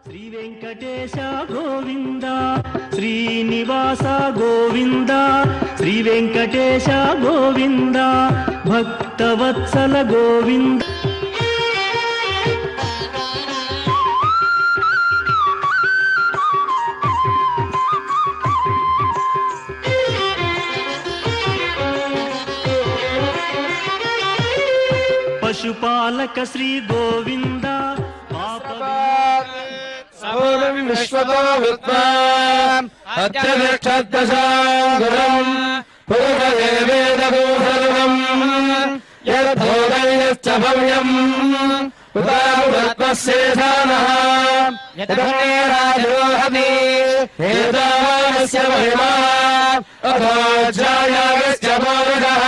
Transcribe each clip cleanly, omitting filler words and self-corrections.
శ్రీ వెంకటేశ గోవింద శ్రీనివాస గోవింద శ్రీ వెంకటేశ గోవింద భక్తవత్సల గోవింద పశుపాలక శ్రీ గోవింద విశ్వతో విద్వాన్ అత్యధిక్షద్దశాంగురం పురుషదేవేదభూషణం యద్భోగైశ్చ భవ్యం ఉదామురత్వశేషానః యదన్యేరాజోహతి హేతావానస్య మహిమా అథోజ్జాయాగస్య పౌరుషః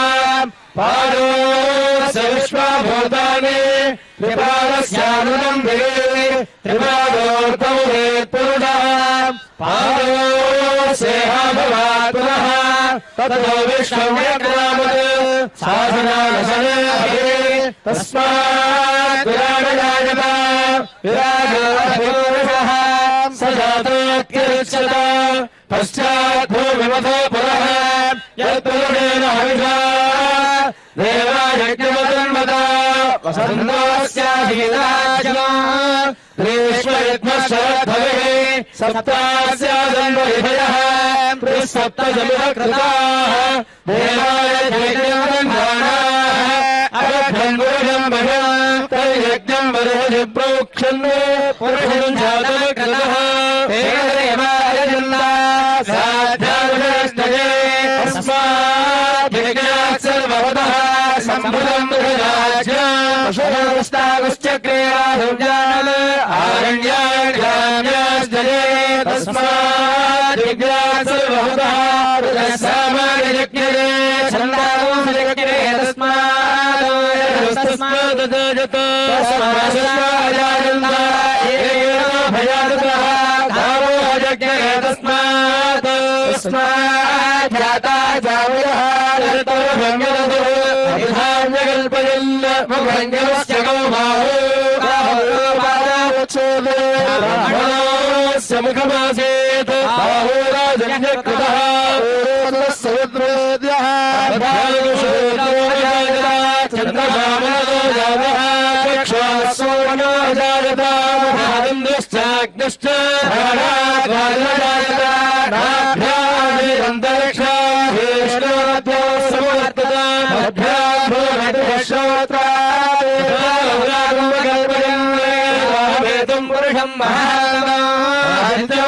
పాదోస్య విశ్వభూతాని త్రిపాదస్యామృతం దివే త్రిపాదోర్ధౌ పురుషः పాదోస్యేహ భవాత్ పునః తతో విశ్వం యజ్ఞామత్ శాసనానశనే తస్మాత్ విరాజాయత విరాజో పురుషः స జాతోత్కరిష్యత పశ్చాత్ భూమిమథో పునః యత్పురుషేణ హవిషా దేవాయజ్ఞమతన్మత వసంతోస్యాధీరాజ్ఞో గ్రీష్మయుగ్మశరద్భవే సప్తాస్యాదన్వరిభయః త్రిసప్తజమిరకృతాః దేవాయ యజ్ఞమతన్మానాః అరభ్యం పురుషం భయం తైయజ్ఞం వరుహి ప్రోక్షన్నే పురుషం జాతమకృతః తేన దేవాయ జన్నా సాధ్యానుష్ఠయే తస్మాత్ యజ్ఞాత్ సర్వవతః సంభృతం రాజ్యాగుశ్చక్రేయాధుర్యాన్ ఆరణ్యాణ్యాన్యాస్తజే తస్మాత్ యజ్ఞాత్ సర్వవతః సామాన్యయజ్ఞే ఛందాంసయజ్ఞే తస్మాత్ తస్మాజానంద ఏన భయాదతః కామో యజ్ఞే తస్మాత్ జాతా జావయః యతోభంగరతో అభిధాన్యకల్పయన్ ముఖంగమస్య గోబాహో బాహోపాదావచ్ఛేదే బ్రాహ్మణోస్య ముఖమాసేత్ బాహోరాజన్యకృతః సముద్రోద్యః చంద్రమామనో జాతః చక్షుస్సోమనో జాయత మహానందశ్చాగ్నిశ్చ ప్రాణాద్వాజాయత నాభ్యామిరంతరిక్షా విష్ణుమధ్యో సమవర్తత మధ్యాభ్యోమశ్రోత్రాగల్పయం పురుషం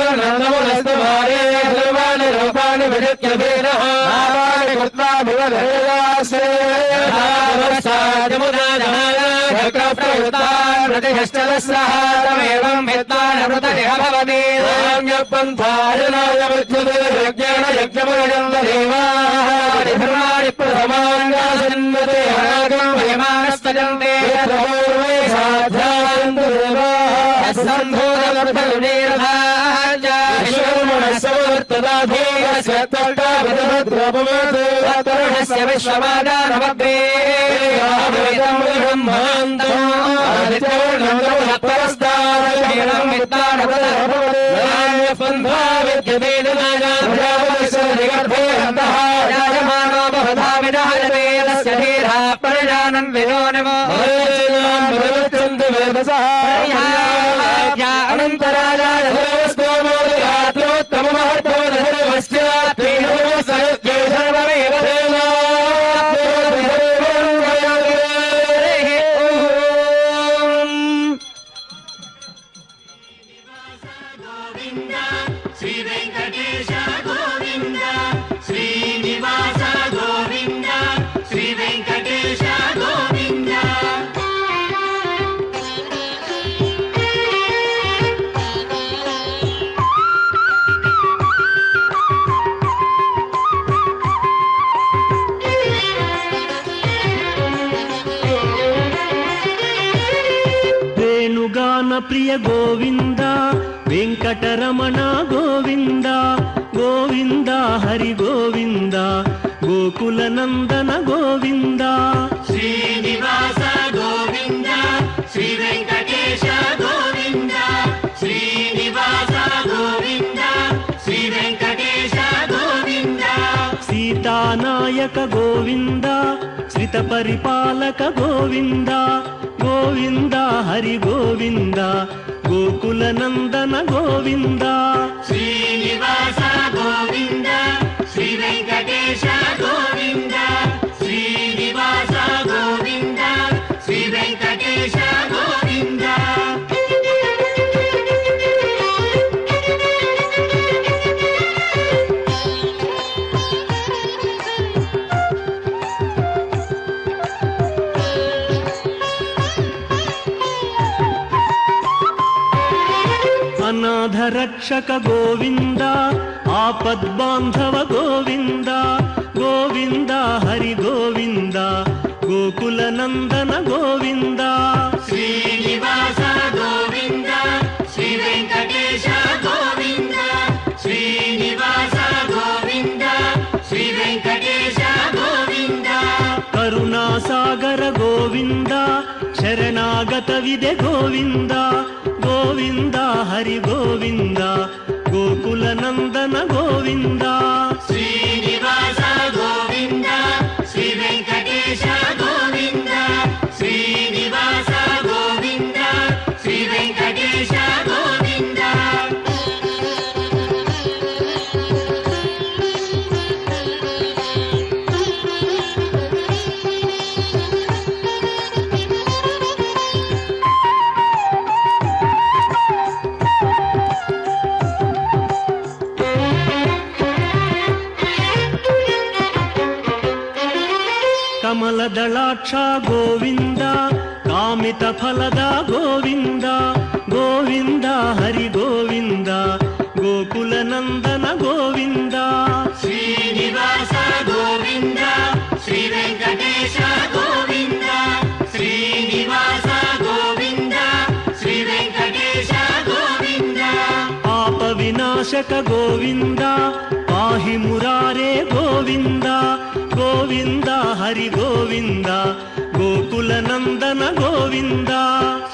మహానమోనస్తమారే ధర్మాని రూపాని విజిత్యభేదః నామాని కృత్వా భువధేయాసే ప్రతిష్టలస్రహారమేవం విద్వానమృతనిహ భవతి పంథాయనాయ విద్యుతే యజ్ఞేన యజ్ఞమయజందేవాః ధర్మాణి ప్రథమాన్యాసన్మతే అనాగం భయమానస్తజంతే పూర్వే సాధ్యాంతు దేవాః సంభూతమర్థలునీరథాజ్ఞ విశ్వమనస్సవర్తదాధీయస్య త్వష్టాభితభద్ర तरुणस्य विश्वमादानमग्रे परिजानन् विनो नमो अनन्तराजाय శ్రీ వెంకటేశ గోవింద శ్రీనివాస గోవింద శ్రీ వెంకటేశ గోవింద వేణుగాన ప్రియ గోవింద వెంకటరమణ గోవింద గోవింద హరి గోవింద గోకుల నందన గోవింద శ్రీనివాస గోవింద శ్రీ వెంకటేశ గోవింద శ్రీనివాస గోవింద శ్రీ వెంకటేశ గోవింద సీతానాయక గోవింద శ్రిత పరిపాలక గోవింద గోవింద హరి గోవింద గోకుల నందన గోవింద శ్రీనివాస గోవింద శ్రీ వెంకటేశ గోవింద శ్రీనివాస గోవింద శ్రీ వెంకటేశ గోవింద అనాథ రక్షక గోవింద ఆపద్బాంధవ గోవింద గోవింద హరి గోవింద గోకుల నందన గోవింద శ్రీనివాస గోవింద శ్రీ వెంకటేశ గోవింద శ్రీనివాస గోవింద శ్రీ వెంకటేశ గోవింద కరుణాసాగర గోవింద శరణాగత విదే గోవింద గోవింద హరి గోవింద గోకుల నందన గోవింద శ్రీనివాస గోవింద శ్రీ వెంకటేశ గోవింద శ్రీనివాస గోవింద శ్రీ వెంకటేశ గోవింద కమలదళాక్ష గోవింద కామిత ఫలద గోవింద గోవింద హరి గోవింద గోకుల నందన గోవింద శ్రీనివాస గోవింద శ్రీ వెంకటేశ గోవింద శ్రీనివాస గోవింద శ్రీ వెంకటేశ గోవింద పాప వినాశక గోవింద పాహి మురారే గోవింద గోవింద హరి గోవింద గోకుల నందన గోవింద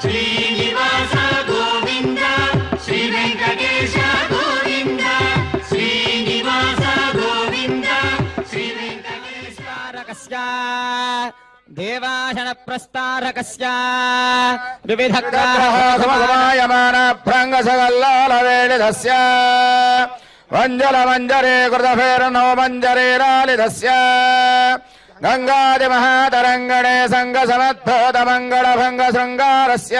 శ్రీనివాస గోవింద శ్రీ వెంకటేశ గోవింద శ్రీనివాస గోవింద శ్రీ వెంకటేశ దేవాశన ప్రస్తారకస్య వివిధ సమయమాన భ్రంగ సగల్లాల వేడిదస్య వంజల మంజరే కృతఫేర్నో మంజరేరాలిదస్య గంగాది మహాతరంగణే సంగ సమద్భూత మంగళ భంగ శృంగారస్య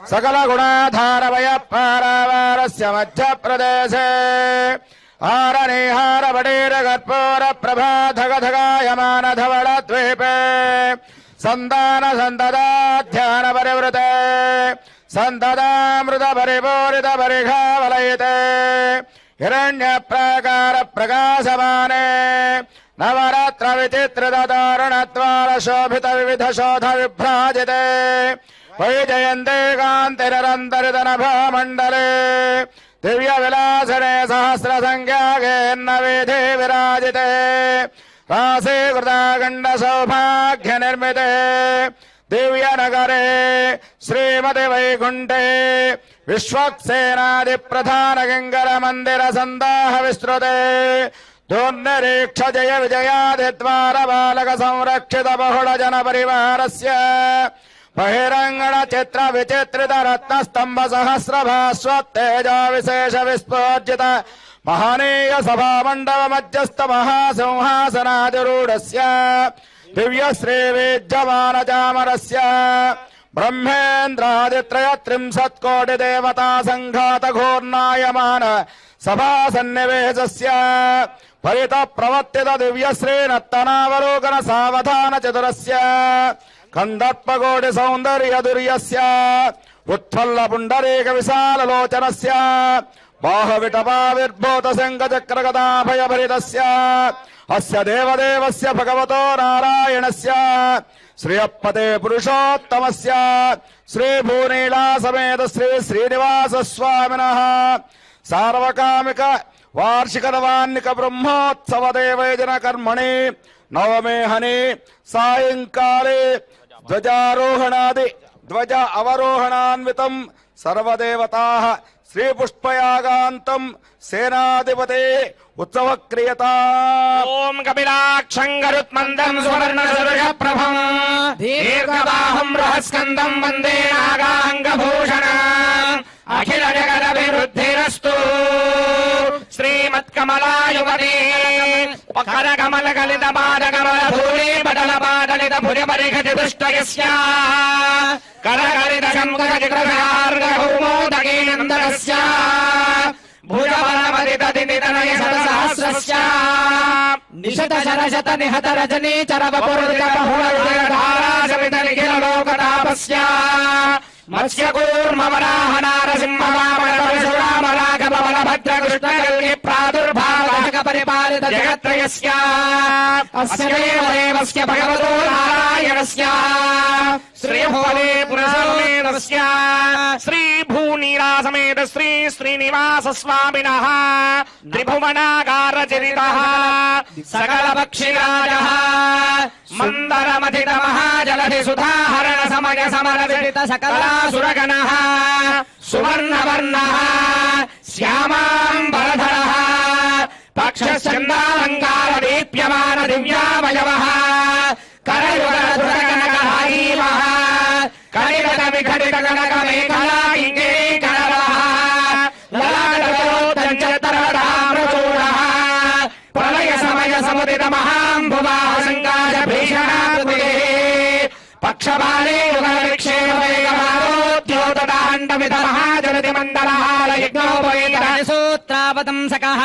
సకల గుణాధారవయ పారావారస్య మధ్య ప్రదేశే ఆరనేహార వడేర కర్పూర ప్రభాధగధగాయమాన ధవళ ద్వీపే సంతాన సంతదా ధ్యాన పరివృతే సంతదామృత పరిపూరిత పరిఘావలయితే హిరణ్య ప్రాకార ప్రకాశమానే నవరాత్ర విచిత్రిత దారుణద్వార శోభిత వివిధ శోధ విభ్రాజితే వైజయంతే కాంతిరరంతరిత నభామండలే दिव्य विलासने सहस्र संख्यागेन्न वेदे विराजिते रासे कृतागंड सौभाग्य निर्मिते दिव्य नगरे श्रीमति वैकुंठे विश्वक्सेनादि प्रधान किंकर मंदिर संदाह विस्तृते दोन्नरीक्ष जय विजयादिद्वार बालक संरक्षित बहुल जन परिवारस्य बहिरंगण चित्र विचित्रित रत्न स्तंभ सहस्र भास्वत्तेज विशेष विस्फोर्जित महनीय सभा मंडप मध्यस्थ महासिंहासनाधिरूढस्य दिव्य श्री विद्यमान चामरस्य ब्रह्मेन्द्रादित्रय त्रिंशत्कोटि देवता संघात घोर्नायमान सभा सन्निवेशस्य परित प्रवर्तित दिव्य श्री नत्तनावलोकन सावधान चतुरस्य कंदर्पकोटि सौंदर्य दुर्यस्य उत्फुल्ल पुंडरीक विशाल लोचनस्य बाहुविटपाविर्भूत शंख चक्र गदाभय भरितस्य अस्य देवदेवस्य भगवतो नारायणस्य श्रियपते पुरुषोत्तमस्य श्री भूनीला समेत श्री श्रीनिवास स्वामिनः सार्वकामिक वार्षिक नवान्निक ब्रह्मोत्सव देवैजन कर्मणि नवमे हनि सायंकाले ध्वज अवरोहणान्वितं सर्वदेवताः श्री पुष्पयागान्तं सेनाधिपते उत्सव क्रियता ओम कपिलाक्षं गरुत्मन्दं सुवर्णसुरप्रभं दीर्घबाहुं बृहस्कन्दं वन्दे नागाङ्गभूषणम् अखिल जगदभिवृद्धिरस्तु श्रीमत्कमलायुवती पकर कमल गलित पाद कमल धूली बदल पादलित भुज परिघट दुष्टयस्य करगलित शङ्कुर जिग्रहार्गभूमोदगेन्द्रस्य भुजबलमदित दिनितनय शतसहस्रस्य निशत शरशत निहत रजनी चरवपुरुदित बहुलधारा समित निखिल लोकतापस्य मत्स्य कूर्म वराह नारसिंह वामन परशुराम राघव बलभद्र कृष्ण कल्कि प्रादुर्भावक परिपालित जगत्त्रयस्य अस्य देवस्य भगवतो नारायणस्य श्रीभुवने पुरसमेतस्य श्री भूनीला समेत श्री श्रीनिवास स्वामिनः त्रिभुवनागार चरितः सकल पक्षिराजः मंदरमथित महाजलधि सुधाहरण समय समर विदित सकलासुरगणः सुवर्णवर्णः श्यामाम्बरधरः पक्षश्चन्दालङ्कार दीप्यमान दिव्यावयवः करयुगधुरगणकहारीवः कलिगत विघटित गणकमेखला इङ्गीकरवः ललाटयोद्धञ्चतरदाम्रचूडः प्रलय समय समुदित महाम्भुवाः सङ्गाय भीषणाकृतिः पक्षबाले युगविक्षेपवेगमारोद्योतदाण्डमित महाजनति मण्डलहाल यज्ञोपवेतसूत्रावतंसकः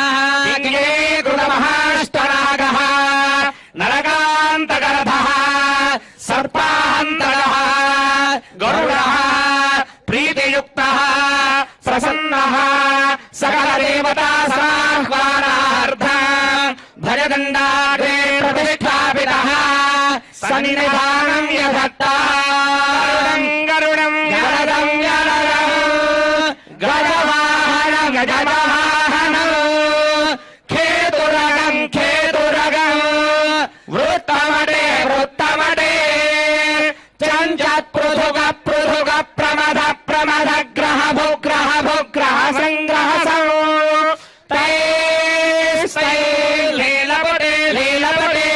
कृतमहाष्टनागः नरकान्तकरथः सर्पान्तरः गरुडः प्रीतियुक्तः प्रसन्नः सकलदेवता समाह्वानार्थ भजदण्डाग्रे प्रतिष्ठापितः सन्निधानं यधत्ता गरुडं गरुडं गजवाहनं गजवाहनं खेतुरगं खेतुरगं वृत्तमटे वृत्तमटे चञ्चत्पृथुग पृथुग प्रमद प्रमद ग्रह भुग्रह भुग्रह संग्रह लीलपटे लीलपटे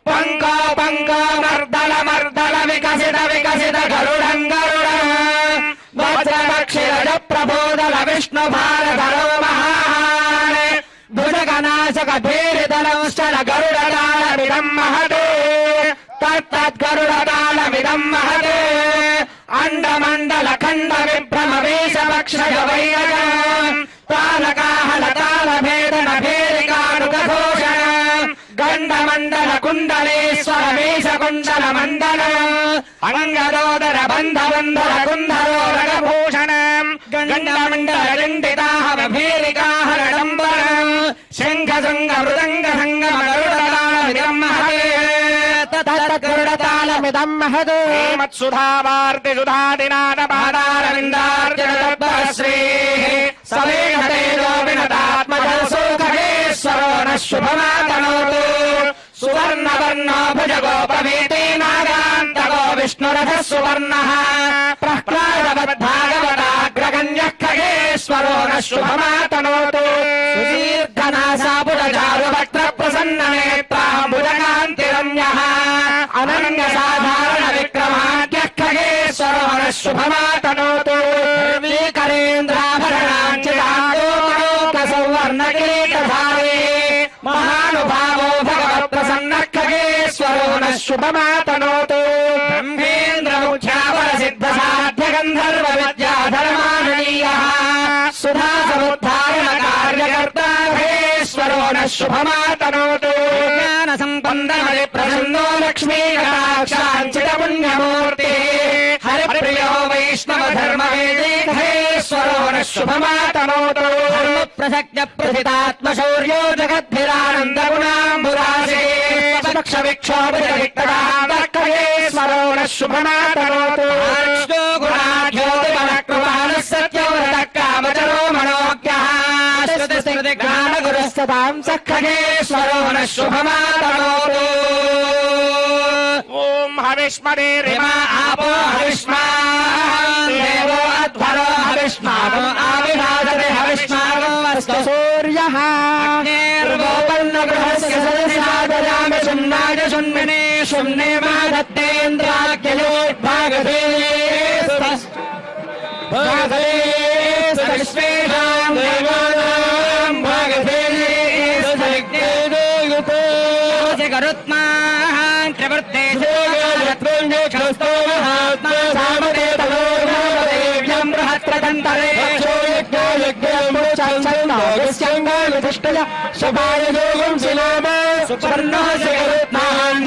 पंक पंक मर्दल मर्दल विकसित विकसित गरुडं गरुडं वज्रपक्षिरज प्रबोधल विष्णु भारधरो महान् भुजगनाशक भीरिदलंश्चल गरुडदालमिदं महते तत्तद्गरुडदालमिदं महते अंडमण्डल खण्ड विभ्रम वेशपक्षय वैरगम् तालकाहलताल भेदन भेदिकानुघोषणम् गण्डमण्डल कुण्डलेश्वर वेश कुण्डल मण्डलम् अङ्गदोदर बन्धबन्धर कुन्धरोरगभूषणम् गण्डमण्डल गण्डिताहव भेदिकाहरणम्बरम् शङ्ख शृङ्ग मृदङ्ग सङ्गम गरुडदालमिदं महते गरुडतालमिदं महते श्रीमत्सुधावार्ति सुधादिनाथ पादारविन्दार्जनश्रीः समेण तेजो विनतात्मजसो खगेश्वरो नः शुभमातनोतु सुवर्णवर्णो भुजगोपवीते नागान्तको विष्णुरथः सुवर्णः प्रह्लादवद्भागवताग्रगण्यः खगेश्वरो नः शुभमातनोतु सुदीर्घनासापुटचारुवक्त्रप्रसन्ननेत्राम्बुजकान्तिरम्यः अनन्यसाधारणविक्रमाद्यः खगेश्वरो नः शुभमातनोतु निर्वीकरेन्द्राभरणाञ्चितालोकसौवर्णकिरीटधारी महानुभावो भगवत्प्रसन्नः खगेश्वरो नः शुभमातनोतु ब्रह्मेन्द्रमुख्यापरसिद्धसाध्यगन्धर्वविद्याधर्माननीयः सुधासमुद्धारणकार्यकर्ता खगेश्वरो नः शुभमातनोतु ज्ञानसम्पन्नमतिप्रसन्नो लक्ष्मीकटाक्षाञ्चितपुण्यमूर्तिः हरिप्रियो वैष्णवधर्मवेदी खगेश्वरो नः शुभमातनोतु धर्मप्रसक्तप्रथितात्मशौर्यो जगद्भिरानन्दगुणाम्बुराशे खगेश्वरो नः शुभमातनोतु गुणाढ्योतिबलकृपाणः सत्यव्रतकामचरो मनोज्ञः श्रुतिस्मृतिज्ञानगुरुस्ततां स खगेश्वरो नः शुभमातनोतु ॐ हविष्मदेरिमा आपो हविष्मान् देवो अध्वरो हविष्मागो आविभाजते हविष्मागो अस्तु सूर्यः अग्नेर्गोपन्नगृहस्य सदस्यादयामि शून्नाय शून्मिने शून्ये माधत्तेन्द्राख्ययो भागधेस्वेषां देवानां भागधेयुते गरुत्मान् त्रिवृत्ते महात्मादेव्यं बृहत्प्रदन्तरे शबाय योगं शिलाम सुपर्णः गरुत्मान्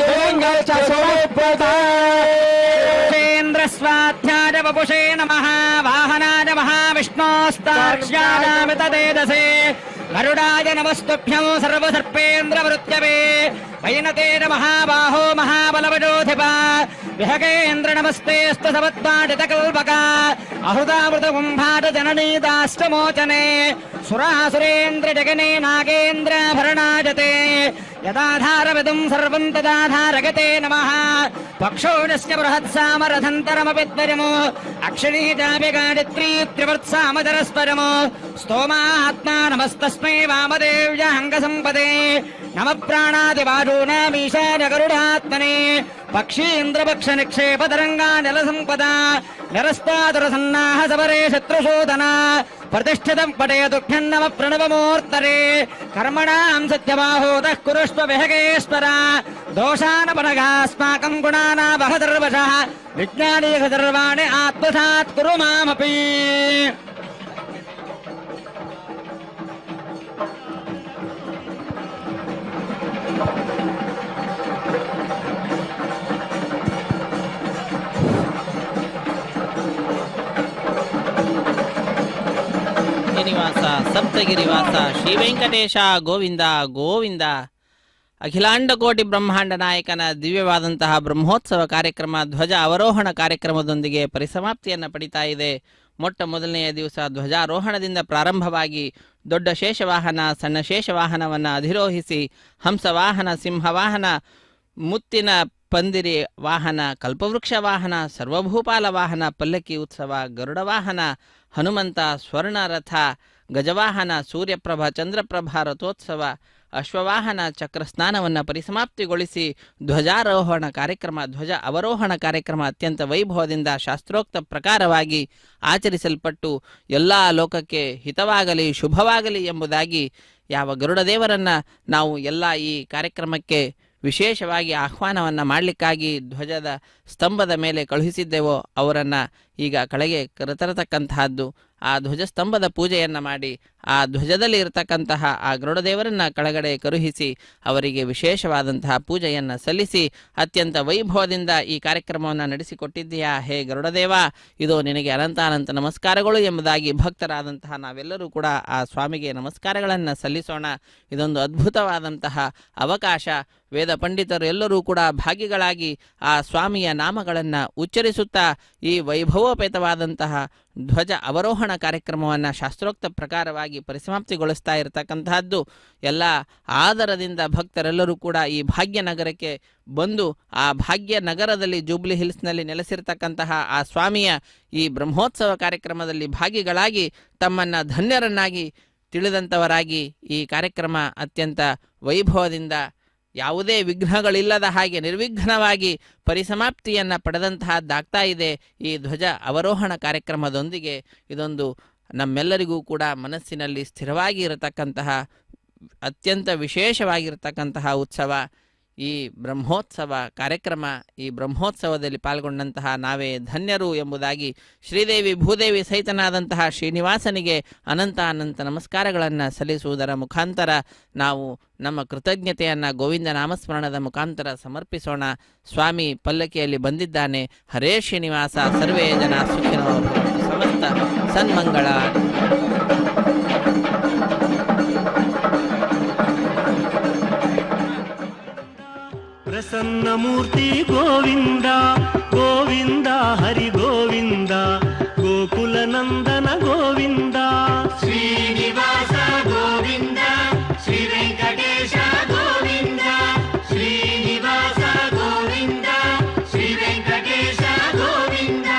स्वाध्याय वपुषे नमः वाहनाय महाविष्णोस्ताक्ष्यायामि तदेदसे गरुडाय नमस्तुभ्यं सर्वसर्पेन्द्रवृत्यवे वैनते महाबाहो महाबलवजोधिप विहगेन्द्र नमस्तेऽस्तु सवद्वाटितकल्पक अहृतामृतकुम्भाट जननीदाष्टमोचने सुरासुरेन्द्र जगने नागेन्द्राभरणाजते यदाधारविदुं सर्वं तदाधारगते नमः पक्षोजस्य बृहत्सामरथन्तरमपि द्वयमो अक्षिणी चापि गायत्री त्रिवत्सामचरस्परमो स्तोमात्मा नमस्तस्मै वामदेव्याङ्गसम्पदे नमः प्राणादिवाजूनामीशाय गरुडात्मने पक्षीन्द्रपक्षनिक्षेपतरङ्गानिलसम्पदा निरस्तादुरसन्नाः सबरे शत्रुशोधना प्रतिष्ठितं पठेतुभ्यन्नमः प्रणवमूर्तरे कर्मणां सत्यबाहोदः कुरुष्व विहगेश्वरा दोषानपनगास्माकं गुणानावहदर्वशः विज्ञानीह सर्वाणि आत्मसात् कुरु मामपि ನಿವಾಸ ಸಪ್ತಗಿರಿವಾಸ ಶ್ರೀ ವೆಂಕಟೇಶ ಗೋವಿಂದ ಗೋವಿಂದ. ಅಖಿಲಾಂಡ ಕೋಟಿ ಬ್ರಹ್ಮಾಂಡ ನಾಯಕನ ದಿವ್ಯವಾದಂತಹ ಬ್ರಹ್ಮೋತ್ಸವ ಕಾರ್ಯಕ್ರಮ ಧ್ವಜ ಅವರೋಹಣ ಕಾರ್ಯಕ್ರಮದೊಂದಿಗೆ ಪರಿಸಮಾಪ್ತಿಯನ್ನು ಪಡಿತಾ ಇದೆ. ಮೊಟ್ಟ ಮೊದಲನೆಯ ದಿವಸ ಧ್ವಜಾರೋಹಣದಿಂದ ಪ್ರಾರಂಭವಾಗಿ ದೊಡ್ಡ ಶೇಷವಾಹನ ಸಣ್ಣ ಶೇಷವಾಹನವನ್ನು ಅಧಿರೋಹಿಸಿ ಹಂಸವಾಹನ ಸಿಂಹವಾಹನ ಮುತ್ತಿನ ಪಂದಿರಿ ವಾಹನ ಕಲ್ಪವೃಕ್ಷ ವಾಹನ ಸರ್ವಭೂಪಾಲ ವಾಹನ ಪಲ್ಲಕ್ಕಿ ಉತ್ಸವ ಗರುಡ ವಾಹನ ಹನುಮಂತ ಸ್ವರ್ಣ ರಥ ಗಜವಾಹನ ಸೂರ್ಯಪ್ರಭ ಚಂದ್ರಪ್ರಭ ರಥೋತ್ಸವ ಅಶ್ವವಾಹನ ಚಕ್ರ ಸ್ನಾನವನ್ನು ಪರಿಸಮಾಪ್ತಿಗೊಳಿಸಿ ಧ್ವಜಾರೋಹಣ ಕಾರ್ಯಕ್ರಮ ಧ್ವಜ ಅವರೋಹಣ ಕಾರ್ಯಕ್ರಮ ಅತ್ಯಂತ ವೈಭವದಿಂದ ಶಾಸ್ತ್ರೋಕ್ತ ಪ್ರಕಾರವಾಗಿ ಆಚರಿಸಲ್ಪಟ್ಟು ಎಲ್ಲ ಲೋಕಕ್ಕೆ ಹಿತವಾಗಲಿ ಶುಭವಾಗಲಿ ಎಂಬುದಾಗಿ ಯಾವ ಗರುಡದೇವರನ್ನು ನಾವು ಎಲ್ಲ ಈ ಕಾರ್ಯಕ್ರಮಕ್ಕೆ ವಿಶೇಷವಾಗಿ ಆಹ್ವಾನವನ್ನು ಮಾಡಲಿಕ್ಕಾಗಿ ಧ್ವಜದ ಸ್ತಂಭದ ಮೇಲೆ ಕಳುಹಿಸಿದ್ದೆವೋ ಅವರನ್ನು ಈಗ ಕೆಳಗೆ ಕರೆತರತಕ್ಕಂತಹದ್ದು. ಆ ಧ್ವಜಸ್ತಂಭದ ಪೂಜೆಯನ್ನು ಮಾಡಿ ಆ ಧ್ವಜದಲ್ಲಿ ಇರತಕ್ಕಂತಹ ಆ ಗರುಡದೇವರನ್ನು ಕೆಳಗಡೆ ಕರುಹಿಸಿ ಅವರಿಗೆ ವಿಶೇಷವಾದಂತಹ ಪೂಜೆಯನ್ನು ಸಲ್ಲಿಸಿ ಅತ್ಯಂತ ವೈಭವದಿಂದ ಈ ಕಾರ್ಯಕ್ರಮವನ್ನು ನಡೆಸಿಕೊಟ್ಟಿದ್ದೀಯಾ ಹೇ ಗರುಡದೇವ, ಇದು ನಿನಗೆ ಅನಂತಾನಂತ ನಮಸ್ಕಾರಗಳು ಎಂಬುದಾಗಿ ಭಕ್ತರಾದಂತಹ ನಾವೆಲ್ಲರೂ ಕೂಡ ಆ ಸ್ವಾಮಿಗೆ ನಮಸ್ಕಾರಗಳನ್ನು ಸಲ್ಲಿಸೋಣ. ಇದೊಂದು ಅದ್ಭುತವಾದಂತಹ ಅವಕಾಶ. ವೇದ ಪಂಡಿತರು ಎಲ್ಲರೂ ಕೂಡ ಭಾಗಿಗಳಾಗಿ ಆ ಸ್ವಾಮಿಯ ನಾಮಗಳನ್ನು ಉಚ್ಚರಿಸುತ್ತಾ ಈ ವೈಭವೋಪೇತವಾದಂತಹ ಧ್ವಜ ಅವರೋಹಣ ಕಾರ್ಯಕ್ರಮವನ್ನು ಶಾಸ್ತ್ರೋಕ್ತ ಪ್ರಕಾರವಾಗಿ ಪರಿಸಮಾಪ್ತಿಗೊಳಿಸ್ತಾ ಇರತಕ್ಕಂತಹದ್ದು. ಎಲ್ಲ ಆದರದಿಂದ ಭಕ್ತರೆಲ್ಲರೂ ಕೂಡ ಈ ಭಾಗ್ಯನಗರಕ್ಕೆ ಬಂದು ಆ ಭಾಗ್ಯನಗರದಲ್ಲಿ ಜೂಬ್ಲಿ ಹಿಲ್ಸ್ನಲ್ಲಿ ನೆಲೆಸಿರ್ತಕ್ಕಂತಹ ಆ ಸ್ವಾಮಿಯ ಈ ಬ್ರಹ್ಮೋತ್ಸವ ಕಾರ್ಯಕ್ರಮದಲ್ಲಿ ಭಾಗಿಗಳಾಗಿ ತಮ್ಮನ್ನು ಧನ್ಯರನ್ನಾಗಿ ತಿಳಿದಂಥವರಾಗಿ ಈ ಕಾರ್ಯಕ್ರಮ ಅತ್ಯಂತ ವೈಭವದಿಂದ ಯಾವುದೇ ವಿಘ್ನಗಳಿಲ್ಲದ ಹಾಗೆ ನಿರ್ವಿಘ್ನವಾಗಿ ಪರಿಸಮಾಪ್ತಿಯನ್ನು ಪಡೆದಂತಹದ್ದಾಗ್ತಾ ಇದೆ ಈ ಧ್ವಜ ಅವರೋಹಣ ಕಾರ್ಯಕ್ರಮದೊಂದಿಗೆ. ಇದೊಂದು ನಮ್ಮೆಲ್ಲರಿಗೂ ಕೂಡ ಮನಸ್ಸಿನಲ್ಲಿ ಸ್ಥಿರವಾಗಿ ಇರತಕ್ಕಂತಹ ಅತ್ಯಂತ ವಿಶೇಷವಾಗಿರತಕ್ಕಂತಹ ಉತ್ಸವ ಈ ಬ್ರಹ್ಮೋತ್ಸವ ಕಾರ್ಯಕ್ರಮ. ಈ ಬ್ರಹ್ಮೋತ್ಸವದಲ್ಲಿ ಪಾಲ್ಗೊಂಡಂತಹ ನಾವೇ ಧನ್ಯರು ಎಂಬುದಾಗಿ ಶ್ರೀದೇವಿ ಭೂದೇವಿ ಸಹಿತನಾದಂತಹ ಶ್ರೀನಿವಾಸನಿಗೆ ಅನಂತ ಅನಂತ ನಮಸ್ಕಾರಗಳನ್ನು ಸಲ್ಲಿಸುವುದರ ಮುಖಾಂತರ ನಾವು ನಮ್ಮ ಕೃತಜ್ಞತೆಯನ್ನು ಗೋವಿಂದ ನಾಮಸ್ಮರಣದ ಮುಖಾಂತರ ಸಮರ್ಪಿಸೋಣ. ಸ್ವಾಮಿ ಪಲ್ಲಕ್ಕಿಯಲ್ಲಿ ಬಂದಿದ್ದಾನೆ. ಹರೇ ಶ್ರೀನಿವಾಸ, ಸರ್ವೇ ಜನ ಸುಖಿನೋ ಭವಂತು, ಸಮಸ್ತ ಸನ್ಮಂಗಳ. ಪ್ರಸನ್ನ ಮೂರ್ತಿ ಗೋವಿಂದ ಗೋವಿಂದ, ಹರಿ ಗೋವಿಂದ, ಗೋಕುಲ ನಂದನ ಗೋವಿಂದ, ಶ್ರೀನಿವಾಸ ಗೋವಿಂದ, ಶ್ರೀ ವೆಂಕಟೇಶ ಗೋವಿಂದ, ಶ್ರೀನಿವಾಸ ಗೋವಿಂದ, ಶ್ರೀ ವೆಂಕಟೇಶ ಗೋವಿಂದ.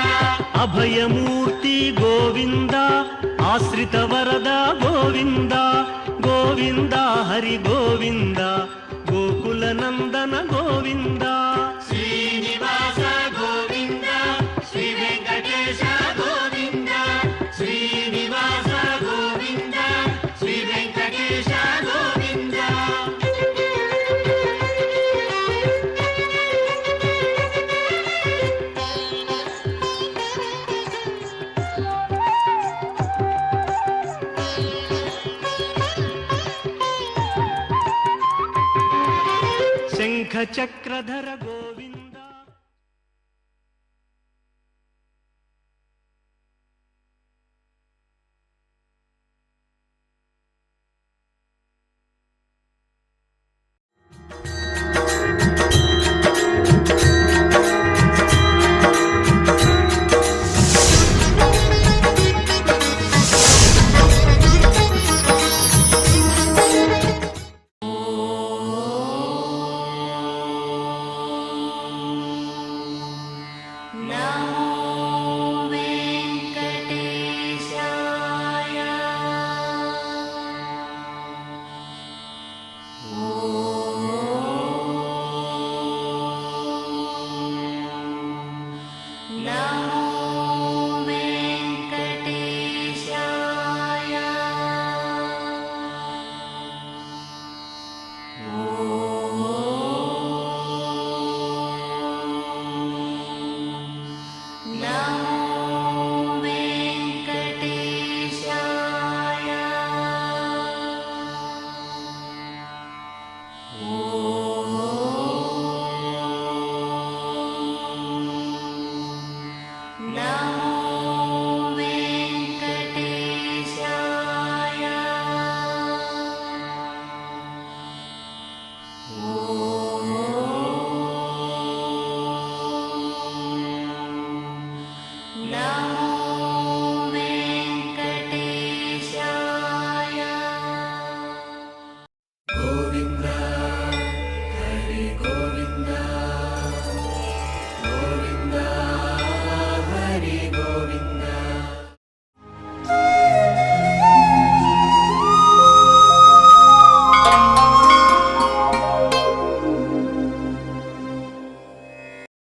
ಅಭಯಮೂರ್ತಿ ಗೋವಿಂದ, ಆಶ್ರಿತ ವರದ ಗೋವಿಂದ, ಗೋವಿಂದ ಹರಿ ಗೋವಿಂದ, ಗೋಕುಲ ನಂದನ ಗೋವಿಂದ, ಶ್ರೀನಿವಾಸ ಗೋವಿಂದ, ಶ್ರೀ ವೆಂಕಟೇಶ ಗೋವಿಂದ, ಶ್ರೀನಿವಾಸ ಗೋವಿಂದ, ಶ್ರೀ ವೆಂಕಟೇಶ ಗೋವಿಂದ. ಶಂಖ ಚಕ್ರಧರ ಗೋವಿಂದ.